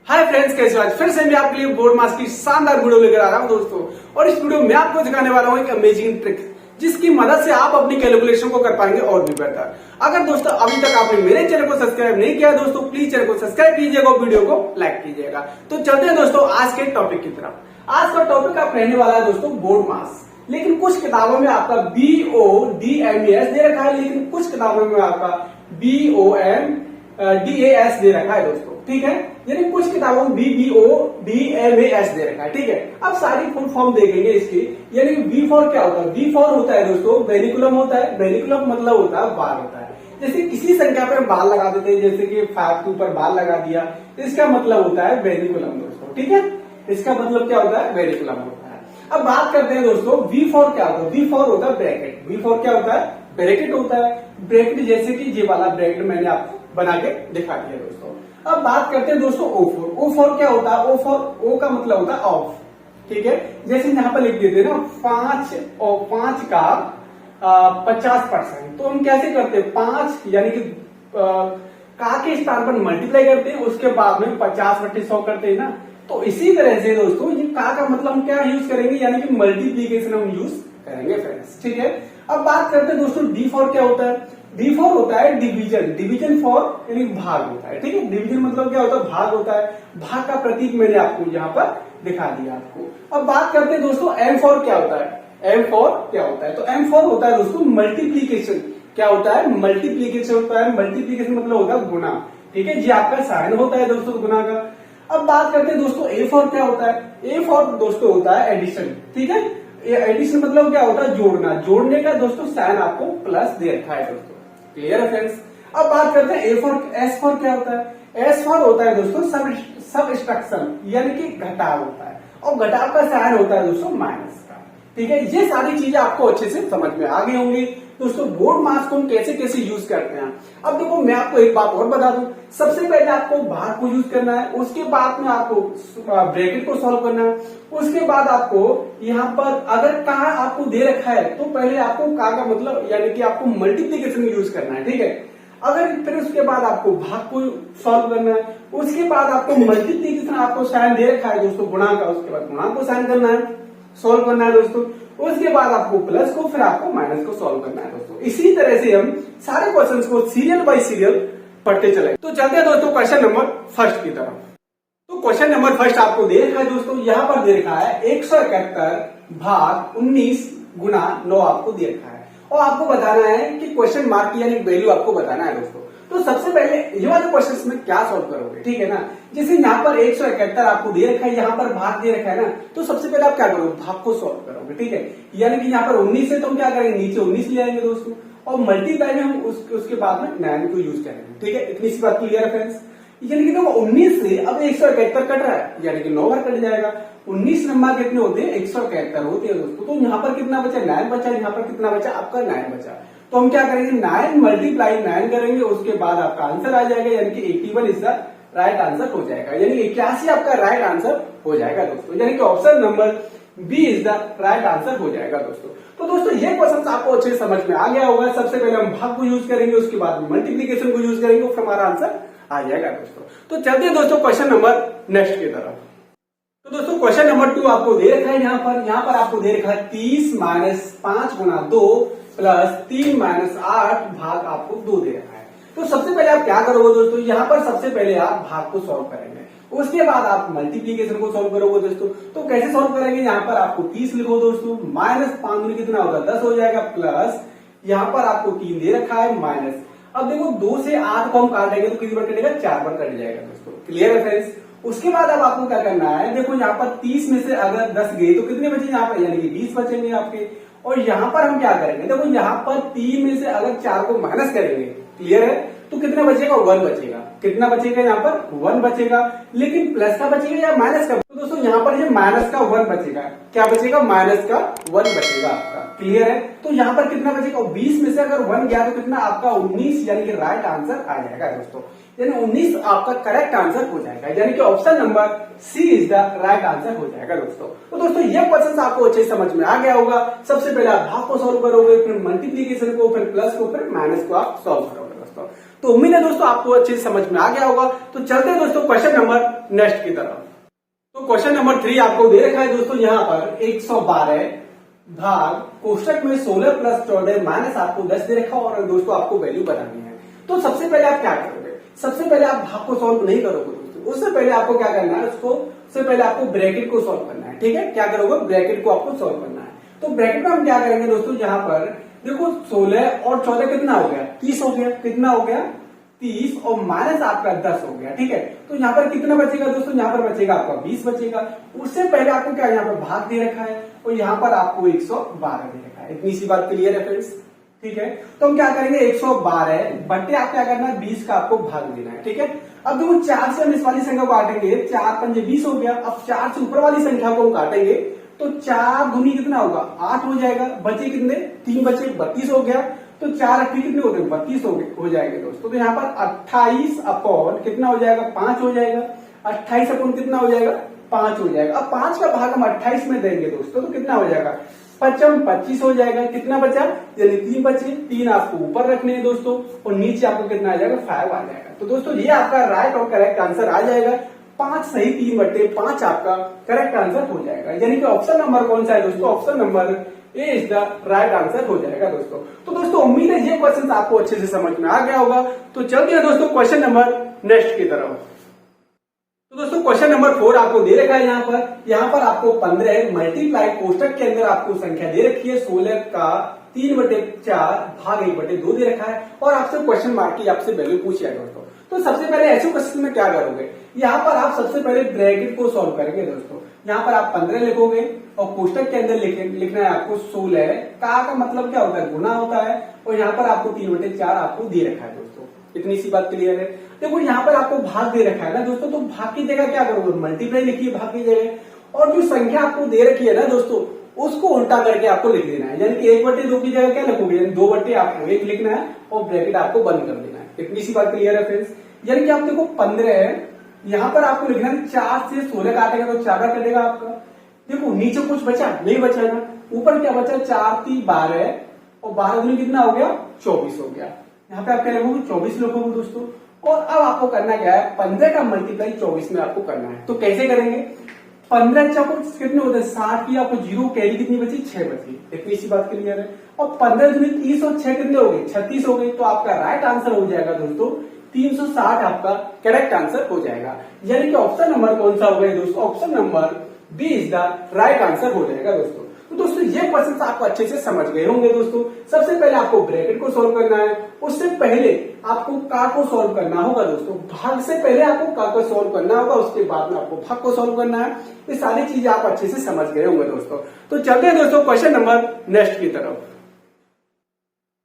Hi friends, कैसे हो? आज फिर से मैं आपके लिए बोर्ड मास की शानदार वीडियो लेकर आ रहा हूं दोस्तों। और इस वीडियो में आपको दिखाने वाला हूं एक अमेजिंग ट्रिक, जिसकी मदद से आप अपनी कैलकुलेशन को कर पाएंगे और भी बेहतर। अगर दोस्तों अभी तक आपने मेरे चैनल को सब्सक्राइब नहीं किया दोस्तों, प्लीज चैनल को सब्सक्राइब कीजिएगा और वीडियो को लाइक कीजिएगा। तो चलते हैं दोस्तों आज के टॉपिक की तरफ। आज का टॉपिक आप रहने वाला है दोस्तों बोर्ड मास। लेकिन कुछ किताबों में आपका BODMAS दे रखा है, लेकिन कुछ किताबों में आपका BOMDAS दे रखा है दोस्तों। ठीक है, यानी कुछ किताबों में BODMAS दे रखा है। ठीक है, अब सारी फुल फॉर्म देखेंगे इसकी। यानी B फॉर क्या होता है? B फॉर होता है दोस्तों वेरिकुलम होता है। वेरिकुलम मतलब होता है बाल होता है। जैसे किसी संख्या पर बाल लगा देते हैं, जैसे कि 5 के ऊपर बाल लगा दिया, तो इसका मतलब होता है वेरिकुलम दोस्तों। ठीक है, इसका मतलब क्या होता है? वेरिकुलम होता है। अब बात करते हैं दोस्तों V फॉर क्या होता है? V फॉर होता है ब्रैकेट। V फॉर क्या होता है? ब्रैकेट होता है। ब्रैकेट जैसे कि ये वाला ब्रैकेट मैंने आपको बना के दिखा दिया दोस्तों। अब बात करते हैं दोस्तों O फॉर। O फॉर क्या होता है? O का मतलब होता है ऑफ। ठीक है, जैसे यहाँ पर लिख देते हैं ना 5 का 50%। तो हम कैसे करते हैं? 5 यानी कि का के स्थान पर मल्टीप्लाई करते हैं, उसके बाद में 50/100 करते हैं ना। तो इसी तरह से दोस्तों ये का मतलब हम क्या यूज करेंगे? यानी कि मल्टीप्लीकेशन हम यूज करेंगे फ्रेंड्स। ठीक है, अब बात करते हैं दोस्तों D फॉर क्या होता है? D फॉर होता है डिवीजन। डिवीजन फॉर यानी भाग होता है। ठीक है, डिवीजन मतलब क्या होता है? भाग होता है। भाग का प्रतीक मैंने आपको यहाँ पर दिखा दिया आपको। अब बात करते हैं दोस्तों M फॉर क्या होता है? M फॉर क्या होता है? तो M फॉर होता है दोस्तों मल्टीप्लीकेशन। क्या होता है? मल्टीप्लीकेशन होता है। मल्टीप्लीकेशन मतलब होता है गुना। ठीक है, ये आपका साइन होता है दोस्तों गुना का। अब बात करते हैं दोस्तों A फॉर क्या होता है? A फॉर दोस्तों होता है एडिशन। ठीक है, एडिशन मतलब क्या होता है? जोड़ना। जोड़ने का दोस्तों साइन आपको प्लस दे रखा है दोस्तों। क्लियर है फ्रेंड्स? अब बात करते हैं S फॉर क्या होता है? S फॉर होता है दोस्तों सबट्रैक्शन, यानी कि घटाव होता है। और घटाव का साइन होता है दोस्तों माइनस का। ठीक है, ये सारी चीजें आपको अच्छे से समझ में आ गई होंगी दोस्तों। बोर्ड मास को हम कैसे कैसे यूज करते हैं। अब देखो मैं आपको एक बात और बता दूं। सबसे पहले आपको भाग को यूज करना है, उसके बाद में आपको ब्रैकेट को सॉल्व करना है, उसके बाद आपको यहाँ पर अगर का आपको दे रखा है तो पहले आपको का मतलब यानी कि आपको मल्टीप्लीकेशन यूज करना है। ठीक है, अगर फिर उसके बाद आपको भाग को सॉल्व करना है, उसके बाद आपको मल्टीप्लीकेशन आपको साइन दे रखा है दोस्तों गुणा का, उसके बाद गुणा को साइन करना है, सॉल्व करना है दोस्तों। उसके बाद आपको प्लस को फिर आपको माइनस को सॉल्व करना है दोस्तों। इसी तरह से हम सारे क्वेश्चंस को सीरियल बाय सीरियल पढ़ते चले। तो चलते हैं दोस्तों क्वेश्चन नंबर फर्स्ट की तरफ। तो क्वेश्चन नंबर फर्स्ट आपको दे रखा है दोस्तों, यहाँ पर दे रखा है 171 भाग 19 गुना 9 आपको दे रखा है। और आपको बताना है कि क्वेश्चन मार्क की यानी वैल्यू आपको बताना है दोस्तों। तो सबसे पहले ये वाले क्वेश्चन में क्या सॉल्व करोगे? ठीक है ना, जैसे यहाँ पर 171 आपको दे रखा है, यहाँ पर भाग दे रखा है ना, तो सबसे पहले आप क्या करोगे? भाग को सॉल्व करोगे। ठीक है, यानी कि यहाँ पर 19 है तो हम क्या करेंगे? नीचे 19 ले आएंगे दोस्तों, और मल्टीप्लाई में हम उसके बाद में 9 को यूज करेंगे। ठीक है, इतनी सी बात क्लियर है फ्रेंड्स? यानी कि देखो 19 से अब 171 कट रहा है, यानी कि 9 बार कट जाएगा। 19 नंबर कितने होते हैं? 171 होते हैं दोस्तों। तो यहाँ पर कितना बचा? 9 बचा। यहाँ पर कितना बचा? आपका 9 बचा। तो हम क्या करेंगे? 9 मल्टीप्लाई 9 करेंगे, उसके बाद आपका आंसर आ जाएगा, यानी कि 81 इज द राइट आंसर हो जाएगा। यानी 81 आपका राइट आंसर हो जाएगा दोस्तों, यानी कि option number B is the right answer हो जाएगा दोस्तों। तो दोस्तों ये क्वेश्चन आपको अच्छे से समझ में आ गया होगा। सबसे पहले हम भाग को यूज करेंगे, उसके बाद मल्टीप्लीकेशन को यूज करेंगे, फिर हमारा आंसर आ जाएगा दोस्तों। तो चलते हैं दोस्तों क्वेश्चन नंबर नेक्स्ट की तरफ। तो दोस्तों क्वेश्चन नंबर 2 आपको दे रखा है यहाँ पर आपको दे रखा है 30 - 5 गुना 2 प्लस 3 - 8 भाग आपको 2 दे रखा है। तो सबसे पहले आप क्या करोगे दोस्तों? यहाँ पर सबसे पहले आप भाग को सॉल्व करेंगे, उसके बाद आप मल्टीप्लीकेशन को सॉल्व करोगे दोस्तों। तो कैसे सॉल्व करेंगे? यहाँ पर आपको 30 लिखो दोस्तों, -5 कितना होगा? 10 हो जाएगा, प्लस यहाँ पर आपको 3 दे रखा है, माइनस। अब देखो 2 से 8 को हम काटेंगे तो कितनी बार कटेगा? 4 बार कट जाएगा दोस्तों। क्लियर है फ्रेंड्स? उसके बाद अब आपको क्या करना है? देखो यहाँ पर 30 में से अगर 10 गए तो कितने बचे यहाँ पर? यानी कि 20 बचेंगे आपके। और यहाँ पर हम क्या करेंगे? देखो यहाँ पर 3 में से अगर 4 को माइनस करेंगे, क्लियर है, तो कितना बचेगा? 1 बचेगा। कितना बचेगा? यहाँ पर 1 बचेगा। लेकिन प्लस का बचेगा या माइनस का? तो दोस्तों यहाँ पर ये माइनस का 1 बचेगा। क्या बचेगा? माइनस का 1 बचेगा आपका। क्लियर है? तो यहाँ पर कितना बचेगा? 20 में से अगर 1 गया तो कितना? आपका 19, यानी कि राइट आंसर आ जाएगा दोस्तों। यानी 19 आपका करेक्ट आंसर हो जाएगा, यानी कि option number C is the right answer हो जाएगा दोस्तों। तो दोस्तों ये क्वेश्चन आपको अच्छे समझ में आ गया होगा। सबसे पहले आप भाग को सॉल्व करोगे, फिर मल्टीप्लीकेशन को, फिर प्लस को, फिर माइनस को आप सॉल्व करोगे दोस्तों। तो उम्मीद है दोस्तों आपको अच्छे से समझ में आ गया होगा। तो चलते हैं दोस्तों क्वेश्चन नंबर नेक्स्ट की तरफ। तो क्वेश्चन नंबर 3 आपको दे रखा है दोस्तों यहाँ पर 112 भाग कोष्टक में 16 प्लस 14 माइनस आपको 10 दे रखा और दोस्तों आपको वैल्यू बनानी है। तो सबसे पहले आप क्या करोगे, सबसे पहले आप भाग को सॉल्व नहीं करोगे दोस्तों, उससे पहले आपको क्या करना है, उससे पहले आपको ब्रैकेट को सॉल्व करना है। ठीक है, क्या करोगे, ब्रैकेट को आपको सॉल्व करना है। तो ब्रैकेट में हम क्या करेंगे दोस्तों, यहाँ पर देखो 16 और 14 कितना हो गया, 30 हो गया, कितना हो गया 30 और माइनस आपका 10 हो गया। ठीक है, तो यहाँ पर कितना बचेगा दोस्तों, यहाँ पर बचेगा आपका 20 बचेगा। उससे पहले आपको क्या यहाँ पर भाग दे रखा है और यहाँ पर आपको 112 दे रखा है। इतनी सी बात क्लियर है फ्रेंड्स। ठीक है, तो हम क्या करेंगे 112 बटे आप क्या करना है 20 का आपको भाग देना है। ठीक है, अब देखो 4 से हम इस वाली संख्या को काटेंगे, 4 पंजे 20 हो गया। अब 4 से ऊपर वाली संख्या को हम काटेंगे तो 4 दूनी कितना होगा 8 हो जाएगा, बचे कितने 3 बचे 32 हो गया। तो 4 8 कितने होते हैं 32 हो जाएंगे दोस्तों। तो यहाँ पर 28 अपॉन कितना हो जाएगा 5 हो जाएगा, 28 अपॉन कितना हो जाएगा 5 हो जाएगा। अब 5 का भाग हम 28 में देंगे दोस्तों तो कितना हो जाएगा 25 हो जाएगा। कितना बचा, यानी 3 बचे, 3 आपको ऊपर रखने हैं दोस्तों और नीचे आपको कितना आ जाएगा 5 आ जाएगा। तो दोस्तों ये आपका राइट और करेक्ट आंसर आ जाएगा। 5 सही 3 बटे 5 आपका करेक्ट आंसर हो जाएगा। यानी कि ऑप्शन नंबर कौन सा है दोस्तों, option number A is the right answer हो जाएगा दोस्तों। तो दोस्तों उम्मीद है ये क्वेश्चन आपको अच्छे से समझ में आ गया होगा। तो चलते हैं दोस्तों क्वेश्चन नंबर नेक्स्ट की तरफ। तो दोस्तों क्वेश्चन नंबर 4 आपको दे रखा है यहाँ पर आपको 15 मल्टीप्लाई कोष्टक के अंदर आपको संख्या दे रखी है 16 का 3/4 भाग 1/2 दे रखा है और आपसे क्वेश्चन मार्क की आपसे वैल्यू पूछी है दोस्तों। तो सबसे पहले ऐसे क्वेश्चन में क्या करोगे, यहाँ पर आप सबसे पहले ब्रैकेट को सॉल्व करेंगे दोस्तों। यहाँ पर आप 15 लिखोगे और कोष्टक के अंदर लिखना है आपको 16 का मतलब क्या होता है गुना होता है और यहाँ पर आपको 3/4 आपको दे रखा है दोस्तों। इतनी सी बात क्लियर है। देखो यहाँ पर आपको भाग दे रखा है ना दोस्तों, तो भाग की जगह क्या करोगे मल्टीप्लाई लिखिए भाग की जगह और जो संख्या आपको दे रखी है ना दोस्तों उसको उल्टा करके आपको लिख देना है। यानी कि 1/2 की जगह क्या लिखोगे, यानी 2/1 आपको लिखना है और ब्रैकेट आपको बंद कर देना है। इतनी सी बात क्लियर है फ्रेंड्स। यानी कि आप देखो 15 है, यहाँ पर आपको लिखना है 4 से 16 काटेगा तो 4 कटेगा आपका। देखो नीचे कुछ बचा नहीं बचा ना, ऊपर क्या बचा 4 3 12 और 12 दूनी कितना हो गया 24 हो गया। यहाँ पे आप क्या लिखोगे 24 लिखोगे दोस्तों। और अब आपको करना क्या है 15 का मल्टीप्लाई 24 में आपको करना है। तो कैसे करेंगे, 15 चौको कितने होते हैं 60 की, आपको 0 कैरी कितनी बची 6 बची। इतनी सी बात क्लियर है। और 15 दूनी 30 और 6 कितने हो गए 36 हो गए। तो आपका राइट आंसर हो जाएगा दोस्तों 360 आपका करेक्ट आंसर हो जाएगा। यानी कि ऑप्शन नंबर कौन सा होगा दोस्तों, option number B is the right answer हो जाएगा दोस्तों। तो दोस्तों ये क्वेश्चन आपको अच्छे से समझ गए होंगे दोस्तों। सबसे पहले आपको ब्रैकेट को सॉल्व करना है, उससे पहले आपको का को सॉल्व करना होगा दोस्तों। भाग से पहले आपको का को सॉल्व करना होगा, उसके बाद में आपको भाग को सॉल्व करना है। ये सारी चीजें आप अच्छे से समझ गए होंगे दोस्तों। तो चलते हैं दोस्तों क्वेश्चन नंबर नेक्स्ट की तरफ।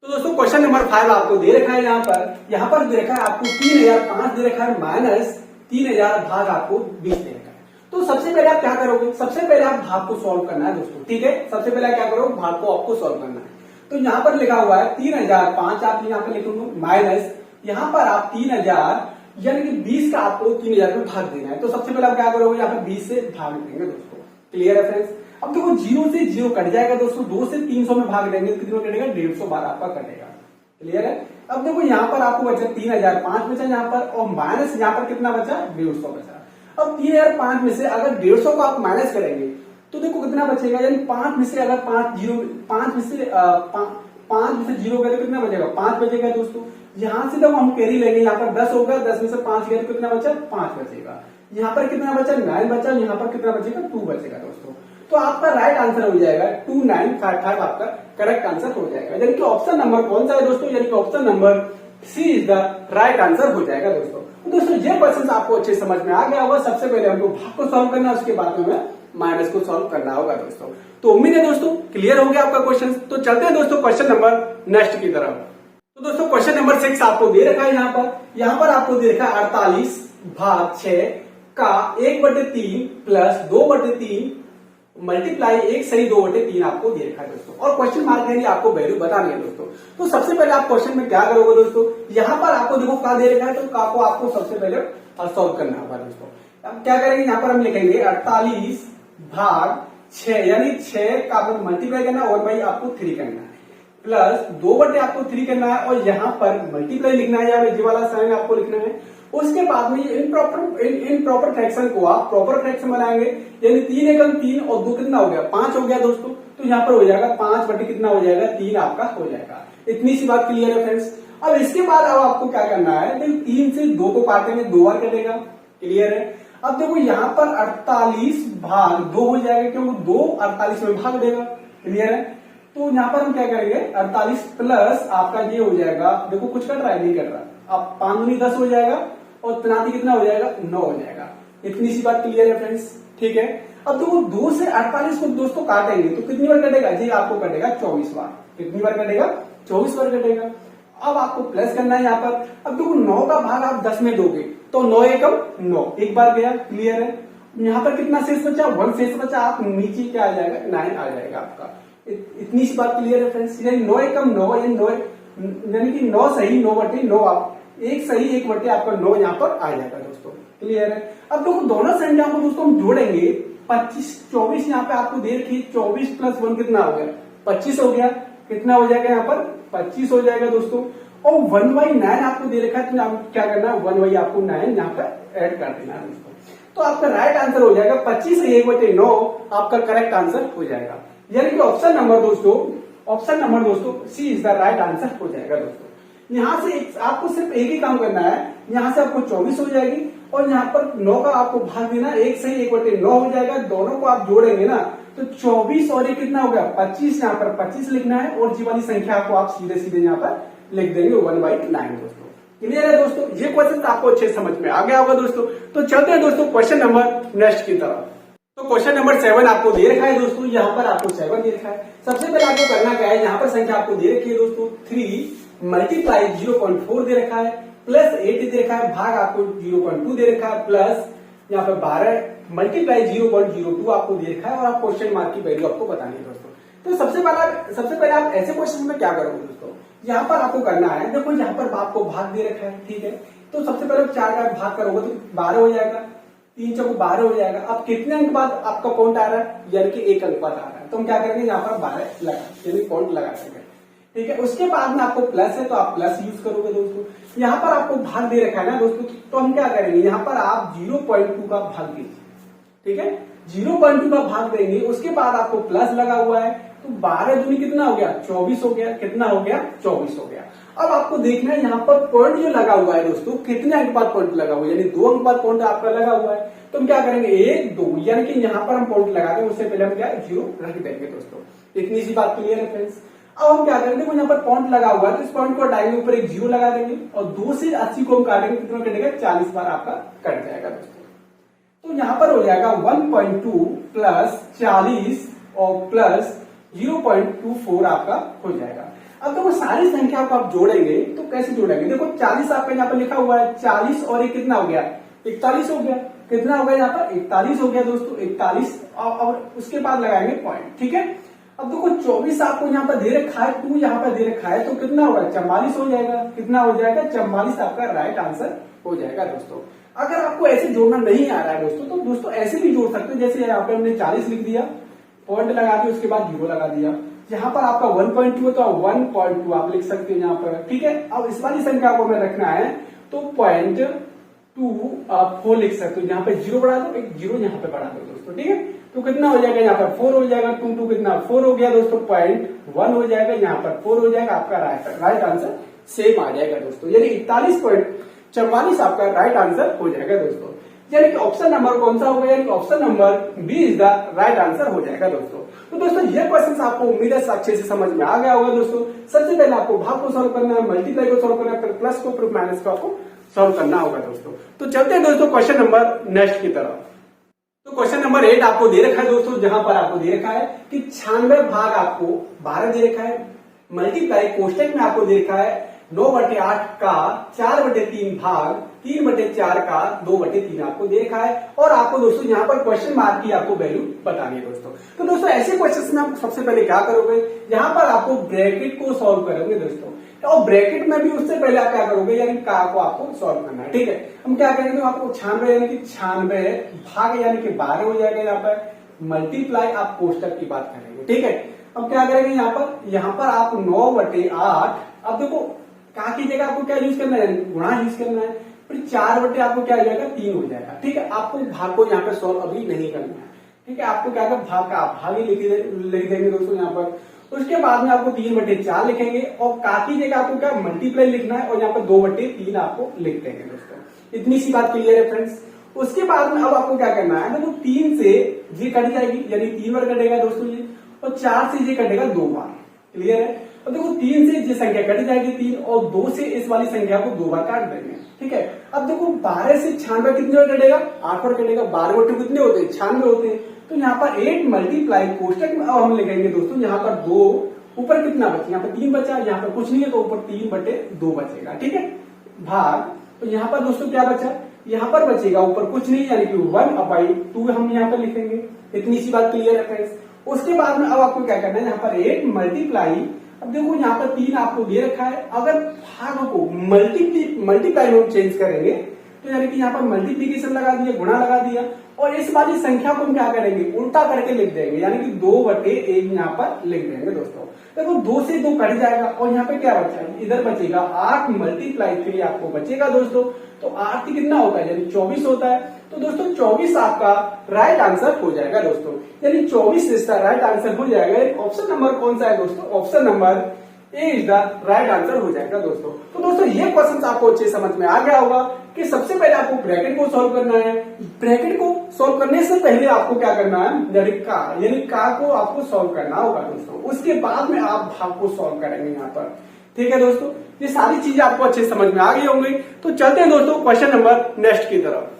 तो दोस्तों क्वेश्चन नंबर 5 आपको दे रखा है यहाँ पर दे रखा है आपको 3005 दे रखा है माइनस 3000 भाग आपको 20 दे रखा है। तो सबसे पहले आप क्या करोगे, सबसे पहले आप भाग को सॉल्व करना है दोस्तों। ठीक है, सबसे पहले क्या करो भाग को आपको सॉल्व करना है। तो यहाँ पर लिखा हुआ है 3005 आप यहाँ पर लिखोगे माइनस यहाँ पर आप 3000 यानी कि 20 का आपको 3000 में भाग देना है। तो सबसे पहले आप क्या करोगे यहाँ पर 20 से भाग देंगे दोस्तों। क्लियर है फ्रेंड्स। अब देखो 0 से 0 कट जाएगा दोस्तों, 2 से 300 में भाग देंगे तो कितना कटेगा 150 आपका कटेगा। क्लियर है। अब देखो यहाँ पर आपको बचा 3005 बचा यहाँ पर और माइनस यहाँ पर कितना बचा 150 बचा। अब 3005 में से अगर 150 को आप माइनस करेंगे तो देखो कितना बचेगा, यानी 5 में से अगर 5 में से 0 करें तो कितना बचेगा 5 बचेगा दोस्तों। यहां से जब हम कैरी लेंगे यहाँ पर 10 होगा, 10 में से 5 गया तो कितना बचा 5 बचेगा। यहाँ पर कितना बचा 9 बचा, यहाँ पर कितना बचेगा 2 बचेगा दोस्तों। तो आपका राइट आंसर हो जाएगा 2955 आपका करेक्ट आंसर हो जाएगा। यानी कि ऑप्शन नंबर कौन सा है दोस्तों, यानी कि option number C is the right answer हो जाएगा दोस्तों। तो दोस्तों ये क्वेश्चन आपको अच्छे समझ में आ गया होगा। सबसे पहले हमको भाग को सॉल्व करना है, उसके बाद में माइनस को सॉल्व करना होगा दोस्तों। तो उम्मीद है दोस्तों क्लियर हो गया आपका क्वेश्चन। तो चलते हैं दोस्तों क्वेश्चन नंबर नेक्स्ट की तरफ। तो दोस्तों क्वेश्चन नंबर 6 आपको दे रखा है यहाँ पर आपको दे रखा है 48 भाग 6 का 1/3 प्लस 2/3 मल्टीप्लाई 1 सही 2/3 आपको दे रखा है दोस्तों। और क्वेश्चन मार्क है आपको वैल्यू बतानी है दोस्तों। तो सबसे पहले आप क्वेश्चन में क्या करोगे दोस्तों, यहाँ पर आपको देखो का दे रखा है तो का को आपको सबसे पहले सॉल्व करना होगा दोस्तों। अब क्या करेंगे यहाँ पर हम लिखेंगे 48 भाग 6 यानी 6 का आपको मल्टीप्लाई करना और भाई आपको 3 करना है प्लस 2/3 आपको 3 करना है और यहाँ पर मल्टीप्लाई लिखना है, या ये वाला साइन आपको लिखना है। उसके बाद में इन प्रॉपर फ्रैक्शन को आप प्रॉपर फ्रैक्शन बनाएंगे, यानी 3 एकम 3 और 2 कितना हो गया 5 हो गया दोस्तों। तो यहाँ पर हो जाएगा 5/, कितना हो जाएगा 3 आपका हो जाएगा। इतनी सी बात क्लियर है फ्रेंड्स। अब इसके बाद अब आपको क्या करना है, देखो 3 से 2 को काटेंगे 2 बार कटेगा, क्लियर है। अब देखो यहाँ पर 48 भाग 2 हो जाएगा, क्योंकि 2 48 में भाग देगा, क्लियर है। तो यहाँ पर हम क्या करेंगे 48 प्लस आपका ये हो जाएगा, देखो कुछ कट रहा है नहीं कट रहा, अब 5 दूनी 10 हो जाएगा और 3 कितना हो जाएगा 9 हो जाएगा। इतनी सी बात क्लियर है फ्रेंड्स, ठीक है। अब देखो 2 से 48 को दोस्तों काटेंगे तो कितनी बार कटेगा जी, आपको कटेगा 24 बार। कितनी बार कटेगा 24 बार कटेगा। अब आपको प्लस करना है यहाँ पर। अब देखो 9 का भाग आप 10 में दोगे तो 9 एकम 9, एक बार गया, क्लियर है। यहाँ पर कितना शेष बचा 1 शेष बचा, आप नीचे क्या आ जाएगा 9 आ जाएगा आपका। इतनी सी बात क्लियर है फ्रेंड्स। यानी 9 एकम 9, यानी कि 9 सही 9/9, आप एक सही 1/, आपका 9 यहाँ पर आ जाएगा दोस्तों, क्लियर है। अब देखो दोनों संख्या को दोस्तों हम जोड़ेंगे, 25 24 यहाँ पे आपको दे रखी, 24 प्लस 1 कितना हो गया 25 हो गया। कितना हो जाएगा यहाँ पर 25 हो जाएगा दोस्तों। और 1/9 आपको दे रखा है, तो आप क्या करना है 1/ आपको 9 यहाँ पर ऐड कर देना है दोस्तों। तो आपका राइट आंसर हो जाएगा 25 से 1/9 आपका करेक्ट आंसर हो जाएगा। यानी कि ऑप्शन नंबर दोस्तों सी इज द राइट आंसर हो जाएगा दोस्तों। यहाँ से आपको सिर्फ एक ही काम करना है, यहाँ से आपको 24 हो जाएगी और यहाँ पर 9 का आपको भाग देना, 1 सही 1/9 हो जाएगा। दोनों को आप जोड़ेंगे ना तो 24 और ये कितना हो गया 25, यहाँ पर 25 लिखना है और जी वाली संख्या को आप सीधे सीधे यहाँ पर लिख देंगे 1/9 दोस्तों। क्लियर है दोस्तों, ये क्वेश्चन आपको अच्छे समझ में आ गया होगा दोस्तों। तो चलते हैं दोस्तों क्वेश्चन नंबर नेक्स्ट की तरफ। तो क्वेश्चन नंबर 7 आपको दे रखा है दोस्तों, यहाँ पर आपको 7 दे रखा है। सबसे पहले आपको करना क्या है, यहाँ पर संख्या आपको दे रखी है दोस्तों 3 मल्टीप्लाई 0.4 दे रखा है, प्लस 8 दे रखा है, भाग आपको 0.2 दे रखा है, प्लस यहाँ पर 12 मल्टीप्लाई 0.02 आपको दे रखा है और आप क्वेश्चन मार्क की वैल्यू आपको बतानी है दोस्तों। तो सबसे पहले आप ऐसे क्वेश्चन में क्या करोगे दोस्तों, यहाँ पर आपको करना है, देखो यहाँ पर आपको भाग दे रखा है, ठीक है। तो सबसे पहले 4 का भाग करोगे तो 12 हो जाएगा, 3 चौको 12 हो जाएगा। अब कितने अंक बाद आपका पॉइंट आ रहा है, यानी कि 1 अंक बाद आ रहा है, तो हम क्या करेंगे यहाँ पर 12 लगा, यानी पॉइंट लगा देंगे, ठीक है। उसके बाद में आपको प्लस है तो आप प्लस यूज करोगे दोस्तों। यहाँ पर आपको भाग दे रखा है ना दोस्तों, तो हम क्या करेंगे यहाँ पर आप 0.2 का भाग दीजिए, ठीक है। 0.2 का भाग देंगे, उसके बाद आपको प्लस लगा हुआ है तो 12 दूनी कितना हो गया 24 हो गया। कितना हो गया 24 हो गया। अब आपको देखना है यहाँ पर पॉइंट जो लगा हुआ है दोस्तों, कितने अंक बाद पॉइंट लगा हुआ है, यानी 2 अंक बाद पॉइंट आपका लगा हुआ है। तो हम क्या करेंगे 1 2, यानी कि यहाँ पर हम पॉइंट लगा देंगे, उससे पहले हम क्या 0 रख देंगे दोस्तों। इतनी सी बात क्लियर है फ्रेंड्स। अब हम क्या करेंगे, देखो यहाँ पर पॉइंट लगा हुआ है तो इस पॉइंट को हटाएंगे, ऊपर एक 0 लगा देंगे और 2 से 80 को हम काटेंगे, कितना कटेगा 40 बार आपका कट जाएगा दोस्तों। तो यहाँ पर हो जाएगा 1.2 प्लस 40 और प्लस 0.24 आपका हो जाएगा। अब देखो सारी संख्या को आप जोड़ेंगे तो कैसे जोड़ेंगे, देखो 40 आपका यहाँ पर लिखा हुआ है, 40 और ये कितना हो गया 41 हो गया। कितना हो गया यहाँ पर 41 हो गया दोस्तों, 41 और उसके बाद लगाएंगे पॉइंट, ठीक है। अब देखो 24 आपको यहाँ पर दे रखा है, 2 यहाँ पर दे रखा है, तो कितना होगा 44 हो जाएगा। कितना हो जाएगा 44 आपका राइट आंसर हो जाएगा दोस्तों। अगर आपको ऐसे जोड़ना नहीं आ रहा है दोस्तों, तो दोस्तों ऐसे भी जोड़ सकते हैं, जैसे यहाँ पे हमने 40 लिख दिया, पॉइंट लगा दिया, उसके बाद 0 लगा दिया। यहाँ पर आपका 1.2 है तो 1.2 आप लिख सकते हो यहाँ पर, ठीक है। अब इस वाली संख्या को हमें रखना है तो 0.2 आप 4 लिख सकते हो, यहाँ पे 0 बढ़ा दो, एक 0 यहाँ पे बढ़ा दो दोस्तों, ठीक है। तो कितना हो जाएगा यहाँ पर 4 हो जाएगा, 2 कितना 4 हो गया दोस्तों, 0.1 हो जाएगा, यहाँ पर 4 हो जाएगा, आपका राइट आंसर सेम आ जाएगा दोस्तों, यानी 41.44 आपका राइट आंसर हो जाएगा दोस्तों। यानी कि ऑप्शन नंबर कौन सा होगा, यानी option number B is the right answer हो जाएगा दोस्तों। तो दोस्तों ये क्वेश्चन आपको उम्मीद है अच्छे से समझ में आ गया होगा दोस्तों। सबसे पहले आपको भाग को सॉल्व करना है, मल्टीप्लाई को सॉल्व करना है, फिर प्लस को फिर माइनस को आपको सॉल्व करना होगा दोस्तों। तो चलते हैं दोस्तों क्वेश्चन नंबर नेक्स्ट की तरफ। तो क्वेश्चन नंबर 8 आपको दे रखा है दोस्तों, जहां पर आपको दे रखा है कि 96 भाग आपको 12 दे रखा है, मल्टीप्लाई कोष्टक में आपको दे रखा है 9/8 का 4/3 भाग 3/4 का 2/3 आपको दे रखा है, और आपको दोस्तों यहाँ पर क्वेश्चन मार्क की आपको वैल्यू बतानी है दोस्तों। तो दोस्तों ऐसे क्वेश्चन में आप सबसे पहले क्या करोगे, यहाँ पर आपको ब्रैकेट को सॉल्व करोगे दोस्तों, और ब्रैकेट में भी उससे पहले आप क्या करोगे, यानी का को आपको सॉल्व करना है, ठीक है। हम क्या करेंगे, तो आपको 96 यानी कि 96 भाग यानी कि 12 हो जाएगा, यहाँ पर मल्टीप्लाई आप कोष्टक की बात करेंगे, ठीक है। अब क्या करेंगे यहाँ पर आप 9/8, अब देखो का की जगह आपको क्या यूज करना है, गुणा यूज करना है, फिर 4/, आपको क्या हो जाएगा 3 हो जाएगा। ठीक है, आपको भाग को यहाँ पे सॉल्व अभी नहीं करना है। ठीक है, आपको क्या करना, भाग का भाग ही लिख देंगे दोस्तों यहाँ पर। उसके बाद में आपको 3/4 लिखेंगे और का की जगह आपको क्या मल्टीप्लाई लिखना है और यहाँ पर 2/3 आपको लिख देंगे दोस्तों। इतनी सी बात क्लियर है फ्रेंड्स। उसके बाद में अब आपको क्या करना है, देखो 3 से ये कट जाएगी यानी 3 बार कटेगा दोस्तों ये, और 4 से ये कटेगा 2 बार। क्लियर है, और देखो 3 से ये संख्या कट जाएगी 3, और 2 से इस वाली संख्या को 2 बार काट देंगे। ठीक है, अब देखो 12 से 96 कितने बार कटेगा, 8 बार कटेगा। 12 कितने होते हैं, 96 होते हैं। तो यहाँ पर 8 मल्टीप्लाई कोष्टक में अब हम लिखेंगे दोस्तों, यहाँ पर 2, ऊपर कितना बचा, यहाँ पर 3 बचा, यहाँ पर कुछ नहीं है तो ऊपर 3/2 बचेगा। ठीक है, भाग, तो यहाँ पर दोस्तों क्या बचा, यहाँ पर बचेगा ऊपर कुछ नहीं यानी कि 1/2 हम यहाँ पर लिखेंगे। इतनी सी बात क्लियर है फ्रेंड्स। उसके बाद में अब आपको क्या करना है, यहाँ पर 8 मल्टीप्लाई, अब देखो यहाँ पर 3 आपको दे रखा है, अगर भाग को मल्टीप्लाई में चेंज करेंगे तो यानी कि यहाँ पर मल्टीप्लीकेशन लगा दिया, गुणा लगा दिया, और इस वाली संख्या को हम क्या करेंगे, उल्टा करके लिख देंगे, यानी कि 2/1 यहाँ पर लिख देंगे दोस्तों। देखो 2 से 2 कट जाएगा और यहाँ पे क्या बचा, इधर बचेगा 8 मल्टीप्लाई 3 आपको बचेगा दोस्तों। तो 8 की कितना होता है, यानी 24 होता है। तो दोस्तों 24 आपका राइट आंसर हो जाएगा दोस्तों, यानी 24 इसका राइट आंसर हो जाएगा। ऑप्शन नंबर कौन सा है दोस्तों, option number A is the right answer हो जाएगा दोस्तों। तो दोस्तों ये क्वेश्चन आपको अच्छे समझ में आ गया होगा कि सबसे पहले आपको ब्रैकेट को सॉल्व करना है। ब्रैकेट को सॉल्व करने से पहले आपको क्या करना है, यानी का को आपको सॉल्व करना होगा दोस्तों। उसके बाद में आप भाग को सॉल्व करेंगे यहाँ पर। ठीक है दोस्तों, ये सारी चीजें आपको अच्छे समझ में आ गई होंगी। तो चलते हैं दोस्तों क्वेश्चन नंबर नेक्स्ट की तरफ।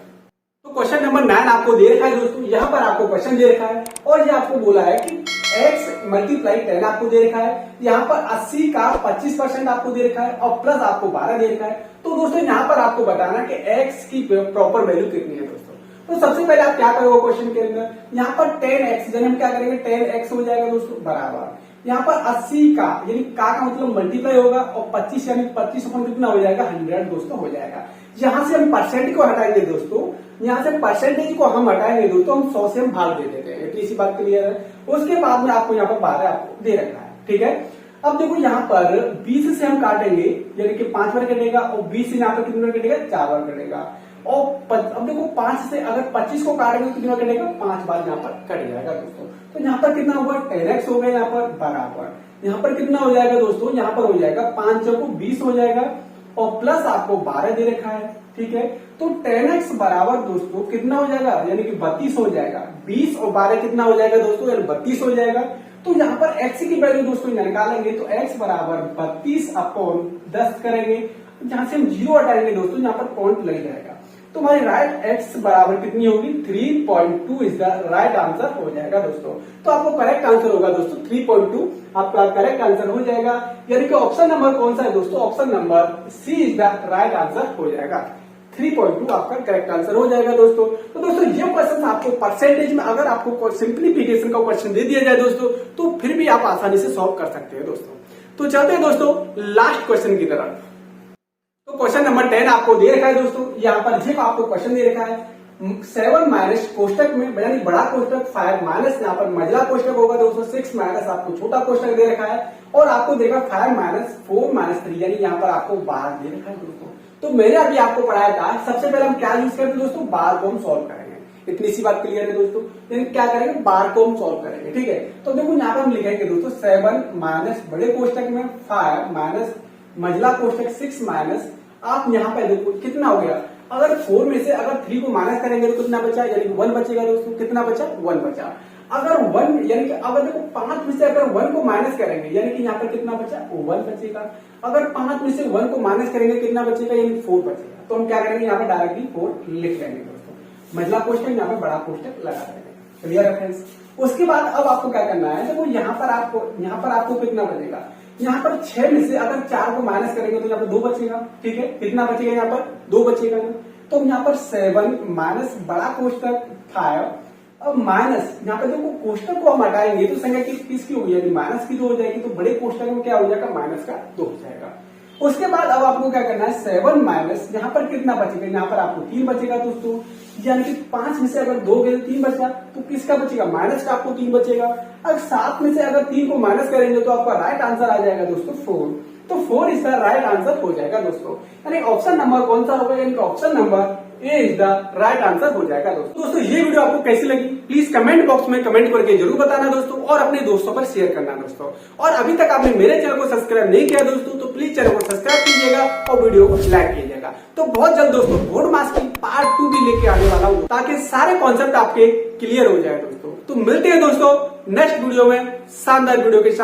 तो क्वेश्चन नंबर 9 आपको दे रखा है दोस्तों, यहाँ पर आपको क्वेश्चन दे रखा है और ये आपको बोला है कि x मल्टीप्लाई 10 आपको दे रखा है, यहाँ पर 80 का 25% आपको दे रखा है और प्लस आपको 12 दे रखा है। तो दोस्तों यहाँ पर आपको बताना कि x की प्रॉपर वैल्यू कितनी है दोस्तों। तो सबसे पहले आप क्या करोगे क्वेश्चन के अंदर, यहाँ पर 10x, यानी हम क्या करेंगे 10x हो जाएगा दोस्तों बराबर, यहाँ पर 80 का यानी का मतलब मल्टीप्लाई होगा और 25 यानी 25 अपन कितना हो जाएगा 100 दोस्तों हो जाएगा। यहाँ से हम परसेंट को हटाएंगे दोस्तों, यहाँ से परसेंटेज को हम हटाएंगे दोस्तों, हम 100 से हम भाग दे देते हैं। इतनी सी बात क्लियर है। उसके बाद में आपको यहाँ पर 12 आपको दे रखा है। ठीक है, अब देखो यहाँ पर 20 से हम काटेंगे यानी कि 5 बार कटेगा और 20 से यहाँ पर कितने बार कटेगा 4 बार कटेगा। और अब देखो 5 से अगर 25 को काटेंगे तो कितनी बार कटेगा 5 बार यहाँ पर कट जाएगा दोस्तों। तो यहाँ पर कितना होगा 10x हो गया यहाँ पर बराबर, यहाँ पर कितना हो जाएगा दोस्तों, यहाँ पर हो जाएगा 5 को 20 हो जाएगा और प्लस आपको 12 दे रखा है। ठीक है, तो 10x बराबर दोस्तों कितना हो जाएगा, यानी कि 32 हो जाएगा। 20 और 12 कितना हो जाएगा दोस्तों, यानी 32 हो जाएगा। तो यहाँ पर x की वैल्यू दोस्तों निकालेंगे तो x बराबर 32/10 करेंगे, जहां से हम 0 हटाएंगे दोस्तों यहाँ पर पॉइंट लग जाएगा। तो हमारी राइट x बराबर कितनी होगी 3.2 इज द राइट आंसर हो जाएगा दोस्तों। तो आपको करेक्ट आंसर होगा दोस्तों 3.2 आपका करेक्ट आंसर हो जाएगा, यानी कि ऑप्शन नंबर कौन सा है दोस्तों, option number C is the right answer हो जाएगा। 3.2 आपका करेक्ट आंसर हो जाएगा दोस्तों। तो दोस्तों ये क्वेश्चन आपको परसेंटेज में अगर आपको सिंप्लीफिकेशन का क्वेश्चन दे दिया जाए दोस्तों तो फिर भी आप आसानी से सॉल्व कर सकते हैं दोस्तों। तो चलते हैं दोस्तों लास्ट क्वेश्चन की तरफ। तो क्वेश्चन नंबर 10 आपको दे रखा है दोस्तों, यहाँ पर जिप आपको क्वेश्चन दे रखा है 7 माइनस कोष्टक में यानी बड़ा कोष्टक 5 माइनस यहाँ पर मझला कोष्टक होगा दोस्तों 6 माइनस आपको छोटा कोष्टक दे रखा है और आपको देगा 5 माइनस 4 माइनस 3 यानी यहाँ पर आपको बार दे रखा है दोस्तों। तो मैंने अभी आपको पढ़ाया था सबसे पहले हम क्या यूज करते हैं दोस्तों, बार को हम सॉल्व करेंगे। इतनी सी बात क्लियर है दोस्तों, यानी क्या करेंगे बार को हम सॉल्व करेंगे। ठीक है, तो देखो यहाँ पर हम लिखेंगे दोस्तों 7 माइनस बड़े कोष्टक में 5 माइनस मझला कोष्टक 6 माइनस आप यहाँ पे देखो कितना हो गया, अगर 4 में से अगर 3 को माइनस करेंगे तो कितना बचा, यानी 1 बचेगा दोस्तों। कितना बचा 1 बचा। अगर 1 यानी कि अगर देखो 5 में से अगर 1 को माइनस करेंगे यानी कि यहाँ पर कितना बचा 1 बचेगा। अगर 5 में से 1 को माइनस करेंगे कितना बचेगा, यानी 4 बचेगा। तो हम क्या करेंगे यहाँ पर डायरेक्टली 4 लिख लेंगे दोस्तों, मझला कोष्टक यहाँ पर बड़ा कोष्टक लगा देंगे। क्लियर है फ्रेंड्स। उसके बाद अब आपको क्या करना है, देखो यहाँ पर आपको कितना बचेगा, यहाँ पर 6 में से अगर 4 को माइनस करेंगे तो यहाँ पर 2 बचेगा। ठीक है, कितना बचेगा यहाँ पर 2 बचेगा ना। तो यहाँ पर 7 माइनस बड़ा कोष्टक 5 अब माइनस यहाँ पे देखो कोष्टक को हम हटाएंगे तो संख्या किसकी होगी, यानी माइनस की 2 हो जाएगी। तो बड़े कोष्टक में क्या हो जाएगा माइनस का 2 हो जाएगा। उसके बाद अब आपको क्या करना है, 7 माइनस यहाँ पर कितना बचेगा, यहाँ पर आपको 3 बचेगा दोस्तों, यानी कि 5 में से अगर 2 गए 3 बचा तो किसका बचेगा, माइनस का आपको 3 बचेगा। अगर 7 में से अगर 3 को माइनस करेंगे तो आपका राइट आंसर आ जाएगा दोस्तों 4, तो 4 इसका राइट आंसर हो जाएगा दोस्तों। यानी ऑप्शन नंबर कौन सा होगा, यानी option number A is the right answer हो जाएगा दोस्तों। ये वीडियो आपको कैसी लगी प्लीज कमेंट बॉक्स में कमेंट करके जरूर बताना दोस्तों, और अपने दोस्तों पर शेयर करना दोस्तों। और अभी तक आपने मेरे चैनल को सब्सक्राइब नहीं किया दोस्तों तो प्लीज चैनल को सब्सक्राइब कीजिएगा और वीडियो को लाइक कीजिएगा। तो बहुत जल्द दोस्तों बोर्ड मास की पार्ट 2 भी लेके आने वाला हूँ, ताकि सारे कॉन्सेप्ट आपके क्लियर हो जाए दोस्तों। तो मिलते हैं दोस्तों नेक्स्ट वीडियो में शानदार वीडियो के साथ।